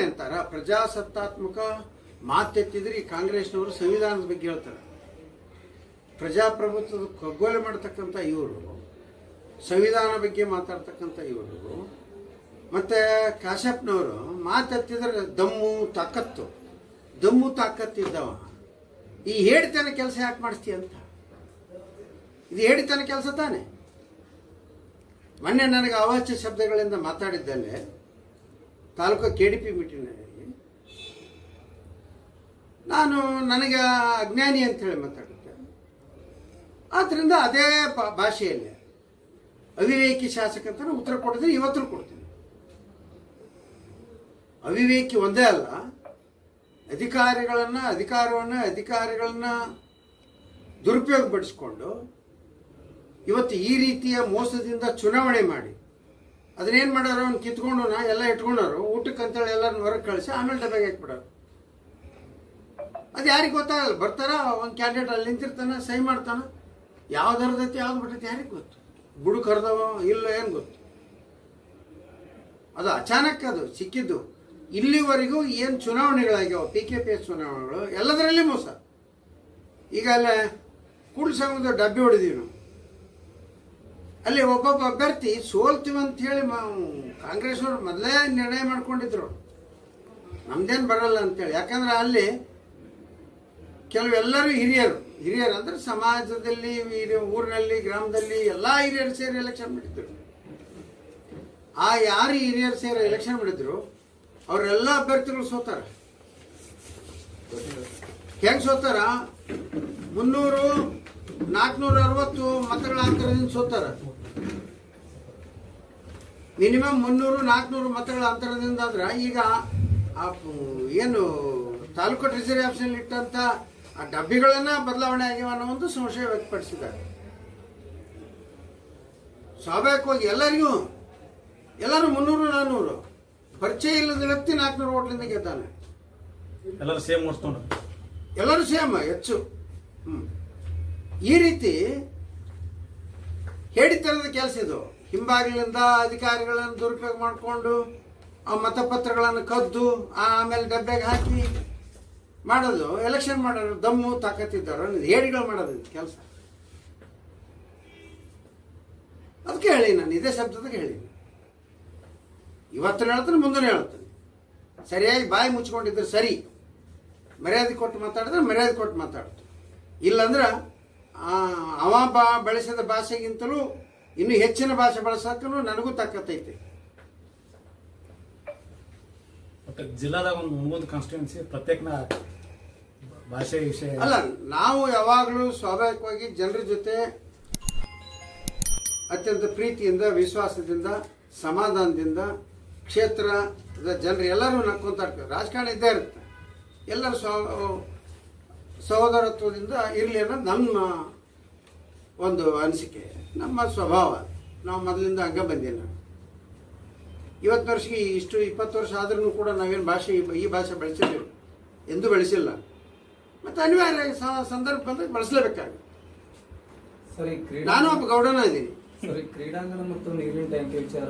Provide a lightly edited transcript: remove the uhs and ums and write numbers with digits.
ಅಂತಾರ ಪ್ರಜಾಸತ್ತಾತ್ಮಕ ಮಾತೆತ್ತಿದ್ರೆ ಈ ಕಾಂಗ್ರೆಸ್ನವರು ಸಂವಿಧಾನದ ಬಗ್ಗೆ ಹೇಳ್ತಾರೆ. ಪ್ರಜಾಪ್ರಭುತ್ವದ ಕಗ್ಗೊಲೆ ಮಾಡತಕ್ಕಂಥ ಇವರು, ಸಂವಿಧಾನ ಬಗ್ಗೆ ಮಾತಾಡ್ತಕ್ಕಂಥ ಇವರು, ಮತ್ತೆ ಕಾಶ್ಯಪ್ನವರು ಮಾತೆತ್ತಿದ್ರೆ ದಮ್ಮು ತಾಕತ್ತಿದ್ದವ ಈ ಹೇಳಿತನ ಕೆಲಸ ಯಾಕೆ ಮಾಡಿಸ್ತೀಯ ಅಂತ. ಇದು ಹೇಳಿತನ ಕೆಲಸ ತಾನೆ. ಮೊನ್ನೆ ನನಗೆ ಅವಾಚ್ಯ ಶಬ್ದಗಳಿಂದ ಮಾತಾಡಿದ್ದಲ್ಲೇ ತಾಲೂಕು KDP ಮೀಟಿಂಗ್ನಲ್ಲಿ ನನಗೆ ಅಜ್ಞಾನಿ ಅಂತ ಹೇಳಿ ಮಾತಾಡುತ್ತೆ. ಆದ್ದರಿಂದ ಅದೇ ಭಾಷೆಯಲ್ಲಿ ಅವಿವೇಕಿ ಶಾಸಕ ಅಂತ ಉತ್ತರ ಕೊಡಿದ್ರೆ ಇವತ್ತು ಕೊಡ್ತೀನಿ. ಅವಿವೇಕಿ ಒಂದೇ ಅಲ್ಲ, ಅಧಿಕಾರಗಳನ್ನ ದುರುಪಯೋಗಪಡಿಸ್ಕೊಂಡು ಇವತ್ತು ಈ ರೀತಿಯ ಮೋಸದಿಂದ ಚುನಾವಣೆ ಮಾಡಿ ಅದನ್ನೇನು ಮಾಡೋರು, ಅವ್ನು ಕಿತ್ಕೊಂಡು ಎಲ್ಲ ಇಟ್ಕೊಂಡವರು ಊಟಕ್ಕೆ ಅಂತೇಳಿ ಎಲ್ಲರನ್ನ ಹೊರಗೆ ಕಳಿಸಿ ಆಮೇಲೆ ಡಬ್ಬೆಗೆ ಹಾಕ್ಬಿಡೋರು. ಅದು ಯಾರಿಗೆ ಗೊತ್ತಾಗಲ್ಲ. ಬರ್ತಾರ, ಒಂದು ಕ್ಯಾಂಡಿಡೇಟ್ ಅಲ್ಲಿ ನಿಂತಿರ್ತಾನೆ, ಸಹಿ ಮಾಡ್ತಾನೆ, ಯಾವ್ದು ಹರಿದೈತಿ ಯಾವ್ದು ಬಿಟ್ಟೈತಿ ಯಾರಿಗೆ ಗೊತ್ತು, ಬುಡಕ್ಕೆ ಹರಿದವ ಇಲ್ಲ ಏನು ಗೊತ್ತು. ಅದು ಅಚಾನಕ್ ಅದು ಸಿಕ್ಕಿದ್ದು. ಇಲ್ಲಿವರೆಗೂ ಏನು ಚುನಾವಣೆಗಳಾಗ್ಯಾವ, PKPS ಚುನಾವಣೆಗಳು, ಎಲ್ಲದರಲ್ಲಿ ಮೋಸ. ಈಗ ಅಲ್ಲೇ ಕೂಡಲ ಸಂಘದ ಡಬ್ಬಿ ಹೊಡೆದೀವಿ ನಾವು. ಅಲ್ಲಿ ಒಬ್ಬೊಬ್ಬ ಅಭ್ಯರ್ಥಿ ಸೋಲ್ತೀವಿ ಅಂತ ಹೇಳಿ ಕಾಂಗ್ರೆಸ್ನವ್ರು ಮೊದಲೇ ನಿರ್ಣಯ ಮಾಡ್ಕೊಂಡಿದ್ರು, ನಮ್ದೇನು ಬರಲ್ಲ ಅಂತೇಳಿ. ಯಾಕಂದ್ರೆ ಅಲ್ಲಿ ಕೆಲವೆಲ್ಲರೂ ಹಿರಿಯರು ಅಂದ್ರೆ ಸಮಾಜದಲ್ಲಿ, ಊರಿನಲ್ಲಿ, ಗ್ರಾಮದಲ್ಲಿ ಎಲ್ಲ ಹಿರಿಯರು ಸೇರಿ ಎಲೆಕ್ಷನ್ ಮಾಡಿದ್ರು. ಆ ಯಾರು ಹಿರಿಯರು ಸೇರಿ ಎಲೆಕ್ಷನ್ ಮಾಡಿದ್ರು ಅವರೆಲ್ಲ ಅಭ್ಯರ್ಥಿಗಳು ಸೋತಾರ. ಹೆಂಗ್ ಸೋತಾರ? 300, 460 ಮತಗಳ ಅಂತರದಿಂದ ಸೋತಾರ. ಮಿನಿಮಮ್ 300, 400 ಮತಗಳ ಅಂತರದಿಂದ ಆದ್ರೆ ಈಗ ಏನು ತಾಲೂಕು ಟ್ರೆಜರಿ ಆಫೀಸಲ್ಲಿ ಇಟ್ಟಂತ ಆ ಡಬ್ಬಿಗಳನ್ನ ಬದಲಾವಣೆ ಆಗ್ಯಾವ ಅನ್ನೋ ಒಂದು ಸಂಶಯ ವ್ಯಕ್ತಪಡಿಸಿದ್ದಾರೆ. ಸ್ವಾಭಾವಿಕವಾಗಿ ಎಲ್ಲರೂ 300, 400 ಪರಿಚಯ ಇಲ್ಲದ ವ್ಯಕ್ತಿ 400 ಓಟ್ಲಿಂದ ಗೆದ್ದಾನೆ. ಎಲ್ಲರೂ ಸೇಮ್ ಹೆಚ್ಚು. ಈ ರೀತಿ ಹೇಳಿತರದ ಕೆಲಸ ಇದು. ಹಿಂಬಾಗಿಲಿಂದ ಅಧಿಕಾರಿಗಳನ್ನು ದುರುಪಯೋಗ ಮಾಡಿಕೊಂಡು ಆ ಮತಪತ್ರಗಳನ್ನು ಕದ್ದು ಆಮೇಲೆ ಡಬ್ಬೆಗೆ ಹಾಕಿ ಮಾಡೋದು, ಎಲೆಕ್ಷನ್ ಮಾಡೋದು, ದಮ್ಮು ತಾಕತ್ತಿದ್ದವರು ಹೇಡಿಗಳು ಮಾಡೋದು ಕೆಲಸ. ಅದಕ್ಕೆ ಹೇಳಿ ನಾನು ಇದೇ ಶಬ್ದದಾಗ ಹೇಳೀನಿ. ಇವತ್ತು ಹೇಳ್ತಾನೆ, ಮುಂದೆ ಹೇಳ್ತಾನೆ. ಸರಿಯಾಗಿ ಬಾಯಿ ಮುಚ್ಕೊಂಡಿದ್ರೆ ಸರಿ, ಮರ್ಯಾದೆ ಕೊಟ್ಟು ಮಾತಾಡಿದ್ರೆ ಮರ್ಯಾದೆ ಕೊಟ್ಟು ಮಾತಾಡ್ತು. ಇಲ್ಲಾಂದ್ರೆ ಬಳಸಿದ ಭಾಷೆಗಿಂತಲೂ ಇನ್ನೂ ಹೆಚ್ಚಿನ ಭಾಷೆ ಬಳಸಕ್ಕೂ ನನಗೂ ತಾಕತ್ತೈತೆ. ಜಿಲ್ಲಾದಾಗ ಒಂದು ಕಾನ್ಸ್ಟಿಟ್ಯೂನ್ಸಿ ಪ್ರತ್ಯೇಕ ಭಾಷೆ ವಿಷಯ ಅಲ್ಲ. ನಾವು ಯಾವಾಗಲೂ ಸ್ವಾಭಾವಿಕವಾಗಿ ಜನರ ಜೊತೆ ಅತ್ಯಂತ ಪ್ರೀತಿಯಿಂದ, ವಿಶ್ವಾಸದಿಂದ, ಸಮಾಧಾನದಿಂದ, ಕ್ಷೇತ್ರದ ಜನರು ಎಲ್ಲರೂ ನಕ್ಕೊಂತ ಇರ್ತಾರೆ. ರಾಜಕಾರಣ ಇದ್ದೇ ಇರುತ್ತೆ. ಎಲ್ಲರೂ ಸಹೋದರತ್ವದಿಂದ ಇರಲಿ ಅನ್ನೋದು ನಮ್ಮ ಒಂದು ಅನಿಸಿಕೆ, ನಮ್ಮ ಸ್ವಭಾವ. ನಾವು ಮೊದಲಿಂದ ಹಂಗೆ ಬಂದೀನಿ. ನಾನು 20 ವರ್ಷಕ್ಕೆ 20 ವರ್ಷ ಆದ್ರೂ ಕೂಡ ನಾವೇನು ಈ ಭಾಷೆ ಬಳಸಿದ್ದೀವಿ ಎಂದೂ ಬೆಳೆಸಿಲ್ಲ. ಮತ್ತು ಅನಿವಾರ್ಯ ಸಂದರ್ಭ ಬಂದಾಗ ಬಳಸಲೇಬೇಕಾಗುತ್ತೆ. ನಾನು ಒಬ್ಬ ಗೌಡನ ಇದ್ದೀನಿ. ಕ್ರೀಡಾಂಗಣ ಮತ್ತು ನೀರಿನ ಟ್ಯಾಂಕ್ ವಿಚಾರ